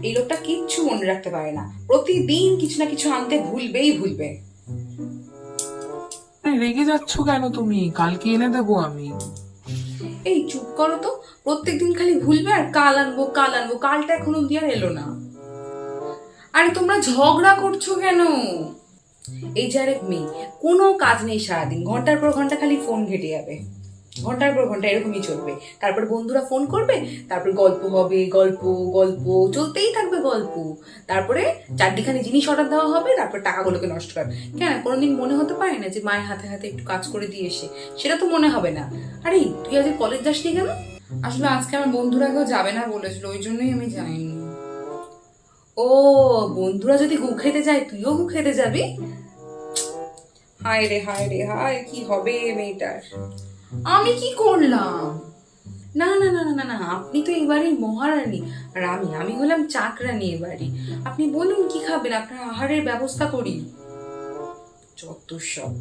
এই লোকটা কিচ্ছু মনে রাখতে পারে না, প্রতিদিন কিছু না কিছু আনতে ভুলবেই ভুলবে। রেগে যাচ্ছ কেন তুমি? কালকে এনে দেবো আমি। এই চুপ করো তো, প্রত্যেকদিন খালি ভুলবে আর কাল আনবো কাল আনবো, কালটা এখন অব্দি আর এলো না। আরে তোমরা ঝগড়া করছো কেন? এই যে আরেক মেয়ে, কোনো কাজ নেই, সারাদিন ঘন্টার পর ঘন্টা খালি ফোন ঘেটে যাবে, ঘন্টার পর ঘন্টা এরকমই চলবে। তারপর বন্ধুরা ফোন করবে, তারপর গল্প হবে, গল্প গল্প চলতেই থাকবে গল্প। তারপরে চারটিখানি জিনিস অর্ডার দেওয়া হবে, তারপর টাকাগুলোকে নষ্ট কর। কেন কোনোদিন মনে হতে পারে না যে মায়ের হাতে হাতে একটু কাজ করে দিয়ে এসে? সেটা তো মনে হবে না। আরে তুই আজ কলেজ যাসনি কেন? আসলে আজকে আমার বন্ধুরা কেউ যাবে না বলেছিল, ওই জন্যই আমি যাইনি। ও, বন্ধুরা যদি গু খেতে যায় তুইও গু খেতে যাবি? হায় রে হায় রে হায়, কি হবে মেয়েটার? আমি কি করলাম? না না না না না না, আপনি তো এবারে মহারানী, আর আমি আমি হলাম চাকরানী এবারে। আপনি বলুন কি খাবেন, আপনার আহারের ব্যবস্থা করি। যত সব।